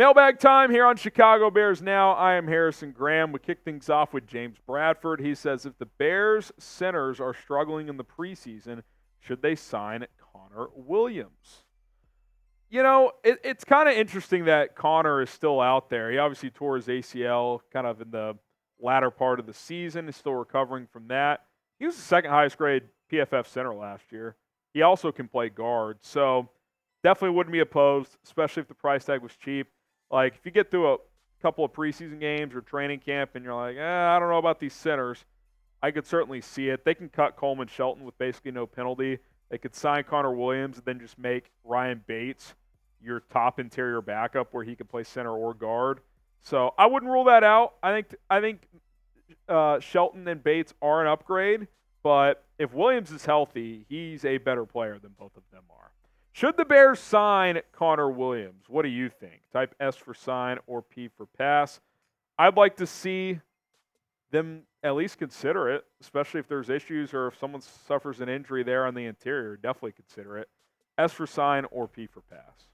Mailbag time here on Chicago Bears Now. I am Harrison Graham. We kick things off with James Bradford. He says, if the Bears centers are struggling in the preseason, should they sign Connor Williams? You know, it's kind of interesting that Connor is still out there. He obviously tore his ACL kind of in the latter part of the season. He's still recovering from that. He was the second highest grade PFF center last year. He also can play guard. So definitely wouldn't be opposed, especially if the price tag was cheap. Like, if you get through a couple of preseason games or training camp and you're like, I don't know about these centers, I could certainly see it. They can cut Coleman Shelton with basically no penalty. They could sign Connor Williams and then just make Ryan Bates your top interior backup where he could play center or guard. So I wouldn't rule that out. I think Shelton and Bates are an upgrade, but if Williams is healthy, he's a better player than both of them are. Should the Bears sign Connor Williams? What do you think? Type S for sign or P for pass. I'd like to see them at least consider it, especially if there's issues or if someone suffers an injury there on the interior. Definitely consider it. S for sign or P for pass.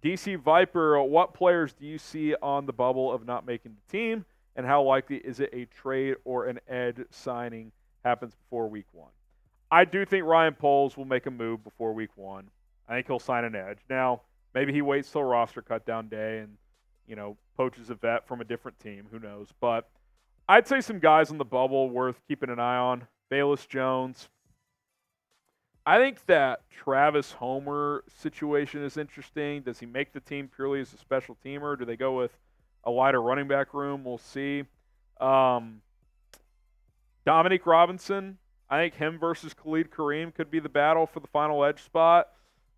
DC Viper, what players do you see on the bubble of not making the team, and how likely is it a trade or an edge signing happens before week 1? I do think Ryan Poles will make a move before week 1. I think he'll sign an edge. Now, maybe he waits till roster cutdown day and, poaches a vet from a different team. Who knows? But I'd say some guys on the bubble worth keeping an eye on. Bayless Jones. I think that Travis Homer situation is interesting. Does he make the team purely as a special teamer? Do they go with a lighter running back room? We'll see. Dominique Robinson. I think him versus Khalid Kareem could be the battle for the final edge spot.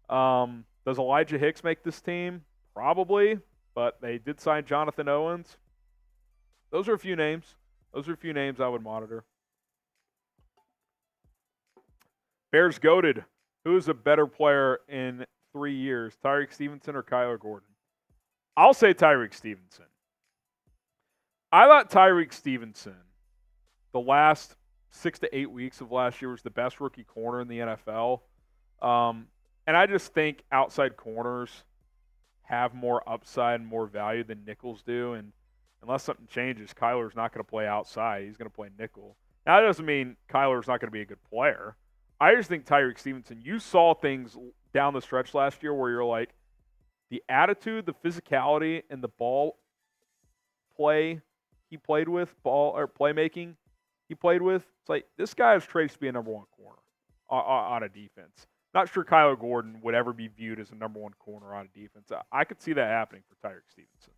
Does Elijah Hicks make this team? Probably, but they did sign Jonathan Owens. Those are a few names. Those are a few names I would monitor. Bears goated. Who is a better player in 3 years, Tyrique Stevenson or Kyler Gordon? I'll say Tyrique Stevenson. I thought Tyrique Stevenson, the last 6 to 8 weeks of last year, was the best rookie corner in the NFL. And I just think outside corners have more upside and more value than nickels do. And unless something changes, Kyler's not going to play outside. He's going to play nickel. Now, that doesn't mean Kyler's not going to be a good player. I just think Tyrique Stevenson, you saw things down the stretch last year where you're like, the attitude, the physicality, and the ball play he played with, playmaking he played with, it's like, this guy is traits to be a number 1 corner on a defense. Not sure Kyler Gordon would ever be viewed as a number 1 corner on a defense. I could see that happening for Tyrique Stevenson.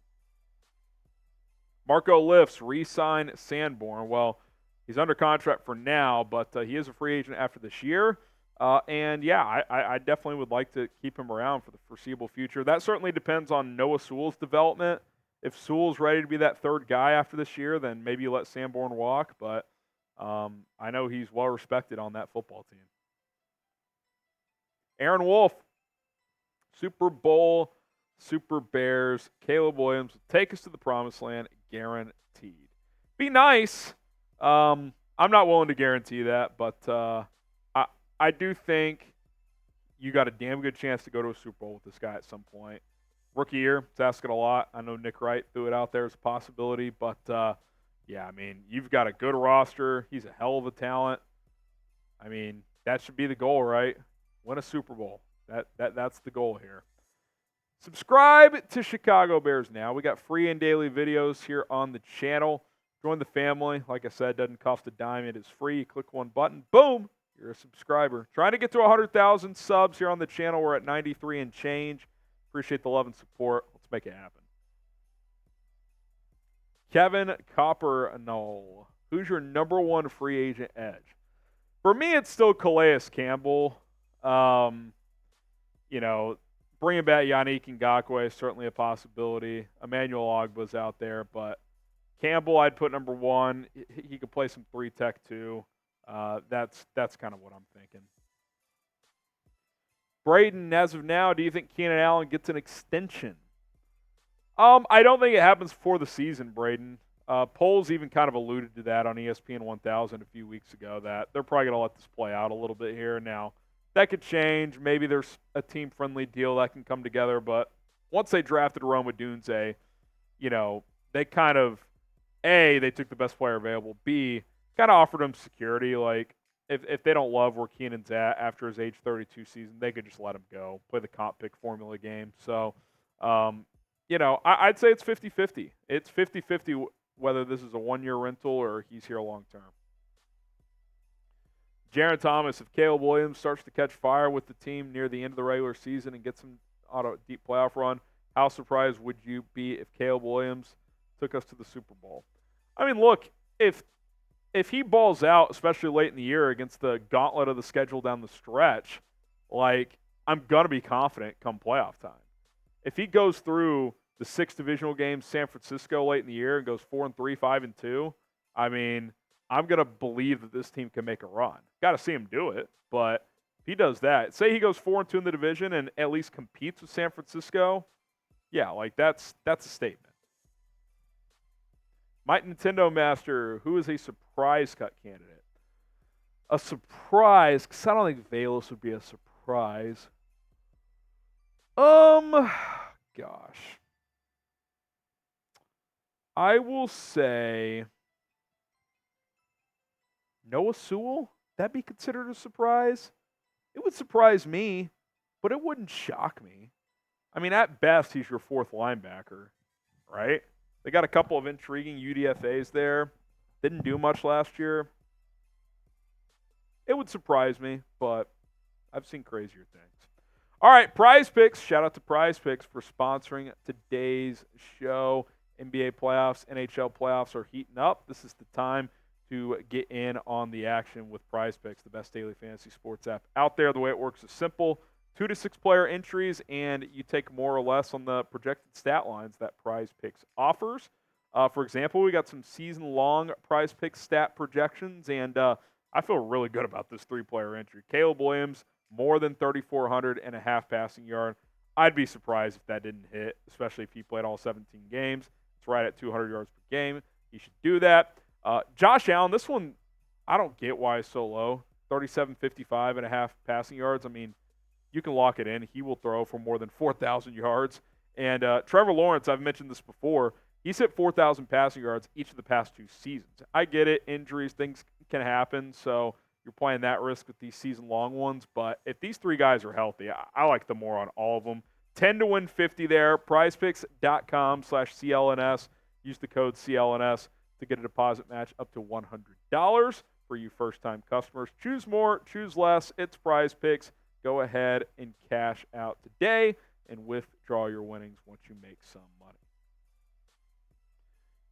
Marco Lifts, re-sign Sanborn. Well, he's under contract for now, but he is a free agent after this year. I definitely would like to keep him around for the foreseeable future. That certainly depends on Noah Sewell's development. If Sewell's ready to be that third guy after this year, then maybe you let Sanborn walk, but I know he's well respected on that football team. Aaron Wolf, Super Bowl, Super Bears, Caleb Williams will take us to the promised land, guaranteed. Be nice. I'm not willing to guarantee that, but I do think you got a damn good chance to go to a Super Bowl with this guy at some point. Rookie year, it's asking a lot. I know Nick Wright threw it out there as a possibility, but you've got a good roster. He's a hell of a talent. I mean, that should be the goal, right? Win a Super Bowl. That's the goal here. Subscribe to Chicago Bears Now. We got free and daily videos here on the channel. Join the family. Like I said, doesn't cost a dime. It is free. You click one button. Boom. You're a subscriber. Trying to get to 100,000 subs here on the channel. We're at 93 and change. Appreciate the love and support. Let's make it happen. Kevin Coppernull. Who's your number 1 free agent edge? For me, it's still Calais Campbell. Bringing back Yannick Ngakoue is certainly a possibility. Emmanuel Ogba's out there, but Campbell I'd put number 1. He could play some 3-tech too. That's kind of what I'm thinking. Braden, as of now, do you think Keenan Allen gets an extension? I don't think it happens before the season, Braden. Poles even kind of alluded to that on ESPN 1000 a few weeks ago, that they're probably going to let this play out a little bit here. Now, that could change. Maybe there's a team-friendly deal that can come together, but once they drafted Rome Odunze, they kind of, A, they took the best player available. B, kind of offered him security. Like, if they don't love where Keenan's at after his age 32 season, they could just let him go, play the comp pick formula game. So, I'd say it's 50-50. It's 50-50 whether this is a one-year rental or he's here long-term. Jaron Thomas, if Caleb Williams starts to catch fire with the team near the end of the regular season and gets him on a deep playoff run, how surprised would you be if Caleb Williams took us to the Super Bowl? I mean, look, if he balls out, especially late in the year against the gauntlet of the schedule down the stretch, like, I'm going to be confident come playoff time. If he goes through the 6 divisional games, San Francisco late in the year, and goes 4-3, 5-2, I mean, I'm going to believe that this team can make a run. Got to see him do it, but if he does that, say he goes 4-2 in the division and at least competes with San Francisco, yeah, like that's a statement. Mike Nintendo Master, who is a surprise cut candidate? A surprise, because I don't think Velus would be a surprise. Gosh. I will say Noah Sewell. That'd be considered a surprise. It would surprise me, but it wouldn't shock me. I mean, at best, he's your 4th linebacker, right? They got a couple of intriguing UDFAs there. Didn't do much last year. It would surprise me, but I've seen crazier things. All right, Prize Picks. Shout out to Prize Picks for sponsoring today's show. NBA playoffs, NHL playoffs are heating up. This is the time to get in on the action with Prize Picks, the best daily fantasy sports app out there. The way it works is simple. 2 to 6 player entries, and you take more or less on the projected stat lines that Prize Picks offers. For example, we got some season-long Prize Picks stat projections, and I feel really good about this 3-player entry. Caleb Williams, more than 3,400 and a half passing yard. I'd be surprised if that didn't hit, especially if he played all 17 games. It's right at 200 yards per game. He should do that. Josh Allen, this one, I don't get why it's so low. 3,755 and a half passing yards. I mean, you can lock it in. He will throw for more than 4,000 yards. And Trevor Lawrence, I've mentioned this before, he's hit 4,000 passing yards each of the past 2 seasons. I get it. Injuries, things can happen. So you're playing that risk with these season-long ones. But if these 3 guys are healthy, I like the more on all of them. 10 to win 50 there. PrizePicks.com/CLNS. Use the code CLNS to get a deposit match up to $100 for you first-time customers. Choose more, choose less. It's Prize Picks. Go ahead and cash out today and withdraw your winnings once you make some money.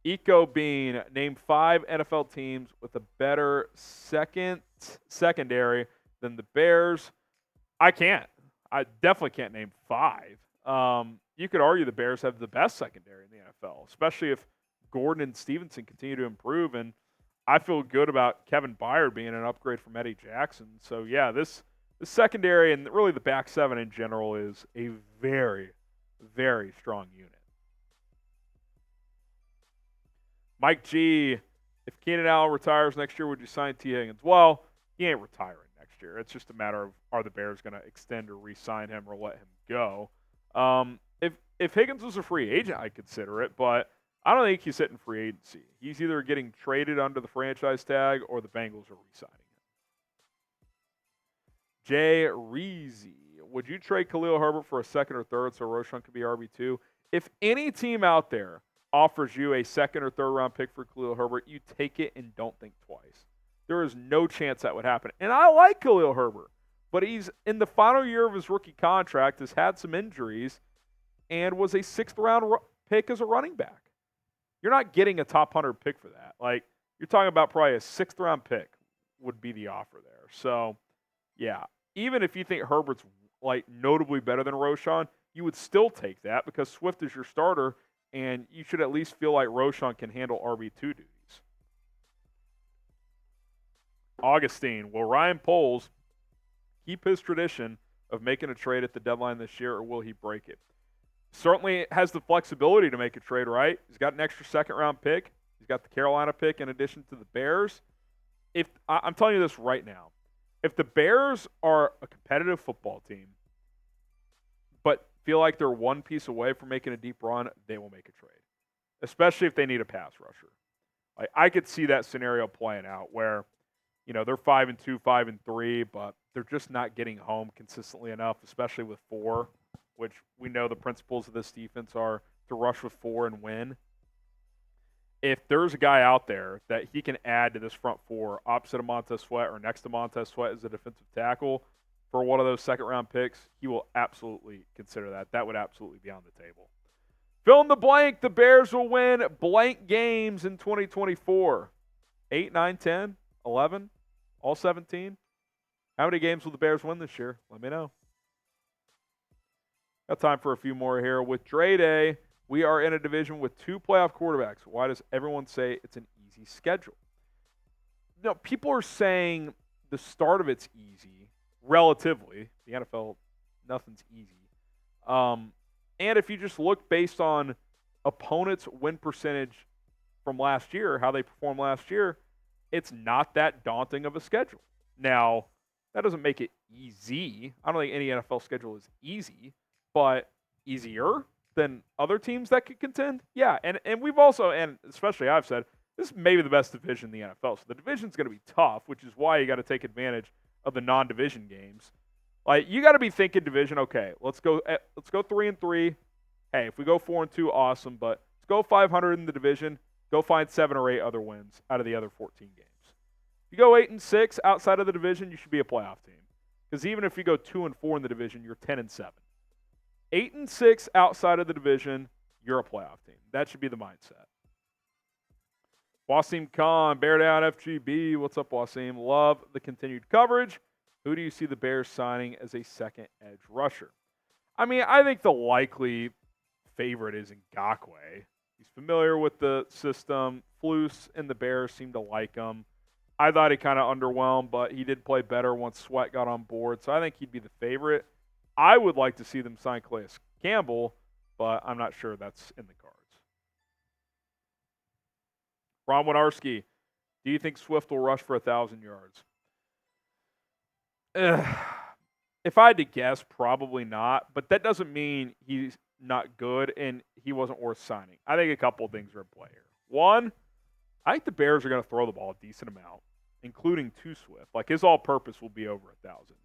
Eco Bean, name 5 NFL teams with a better secondary than the Bears. I can't. I definitely can't name 5. You could argue the Bears have the best secondary in the NFL, especially if Gordon and Stevenson continue to improve. And I feel good about Kevin Byard being an upgrade from Eddie Jackson. So, yeah, this secondary and really the back 7 in general is a very, very strong unit. Mike G, if Keenan Allen retires next year, would you sign T. Higgins? Well, he ain't retiring next year. It's just a matter of, are the Bears going to extend or re-sign him or let him go? If Higgins was a free agent, I'd consider it, but I don't think he's hitting free agency. He's either getting traded under the franchise tag or the Bengals are re-signing him. Jay Reezy, would you trade Khalil Herbert for a 2nd or 3rd so Roschon could be RB2? If any team out there offers you a 2nd or 3rd round pick for Khalil Herbert, you take it and don't think twice. There is no chance that would happen. And I like Khalil Herbert, but he's in the final year of his rookie contract, has had some injuries, and was a 6th round pick as a running back. You're not getting a top 100 pick for that. Like, you're talking about probably a 6th round pick would be the offer there. So, yeah, even if you think Herbert's like notably better than Roschon, you would still take that because Swift is your starter, and you should at least feel like Roschon can handle RB2 duties. Augustine, will Ryan Poles keep his tradition of making a trade at the deadline this year, or will he break it? Certainly has the flexibility to make a trade, right? He's got an extra 2nd round pick. He's got the Carolina pick in addition to the Bears. If I'm telling you this right now, if the Bears are a competitive football team, but feel like they're one piece away from making a deep run, they will make a trade, especially if they need a pass rusher. Like, I could see that scenario playing out where, they're 5-2, 5-3, but they're just not getting home consistently enough, especially with 4, which we know the principles of this defense are to rush with 4 and win. If there's a guy out there that he can add to this front 4 opposite of Montez Sweat or next to Montez Sweat as a defensive tackle for one of those second-round picks, he will absolutely consider that. That would absolutely be on the table. Fill in the blank. The Bears will win blank games in 2024. 8, 9, 10, 11, all 17. How many games will the Bears win this year? Let me know. Got time for a few more here. With Dre Day, we are in a division with 2 playoff quarterbacks. Why does everyone say it's an easy schedule? People are saying the start of it's easy, relatively. The NFL, nothing's easy. And if you just look based on opponents' win percentage from last year, how they performed last year, it's not that daunting of a schedule. Now, that doesn't make it easy. I don't think any NFL schedule is easy, but easier than other teams that could contend? Yeah, and we've also, and especially I've said, this is maybe the best division in the NFL. So the division's going to be tough, which is why you got to take advantage of the non-division games. Like, you got to be thinking division, okay, let's go 3-3. Hey, if we go 4-2, awesome, but let's go 500 in the division. Go find 7 or 8 other wins out of the other 14 games. If you go 8-6 outside of the division, you should be a playoff team. Because even if you go 2-4 in the division, you're 10-7. 8-6 outside of the division, you're a playoff team. That should be the mindset. Wasim Khan, Bear Down FGB. What's up, Wasim? Love the continued coverage. Who do you see the Bears signing as a second edge rusher? I mean, I think the likely favorite is Ngakoue. He's familiar with the system. Flus and the Bears seem to like him. I thought he kind of underwhelmed, but he did play better once Sweat got on board, so I think he'd be the favorite. I would like to see them sign Calais Campbell, but I'm not sure that's in the cards. Ron Winarski, do you think Swift will rush for 1,000 yards? If I had to guess, probably not, but that doesn't mean he's not good and he wasn't worth signing. I think a couple of things are at play here. One, I think the Bears are going to throw the ball a decent amount, including to Swift. Like, his all-purpose will be over 1,000.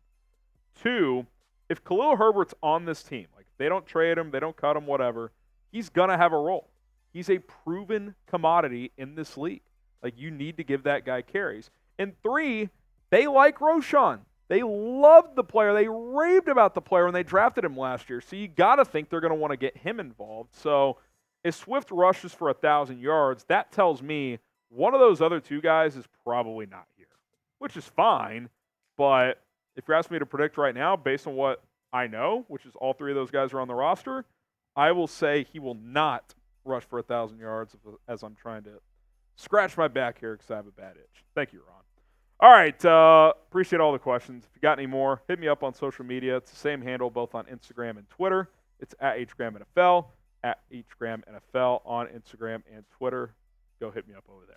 Two, if Khalil Herbert's on this team, like, if they don't trade him, they don't cut him, whatever, he's going to have a role. He's a proven commodity in this league. Like, you need to give that guy carries. And three, they like Roschon. They loved the player. They raved about the player when they drafted him last year. So you got to think they're going to want to get him involved. So if Swift rushes for 1,000 yards, that tells me one of those other two guys is probably not here, which is fine. But if you're asking me to predict right now, based on what I know, which is all three of those guys are on the roster, I will say he will not rush for 1,000 yards as I'm trying to scratch my back here because I have a bad itch. Thank you, Ron. All right, appreciate all the questions. If you got any more, hit me up on social media. It's the same handle both on Instagram and Twitter. It's at HGramNFL, at HGramNFL on Instagram and Twitter. Go hit me up over there.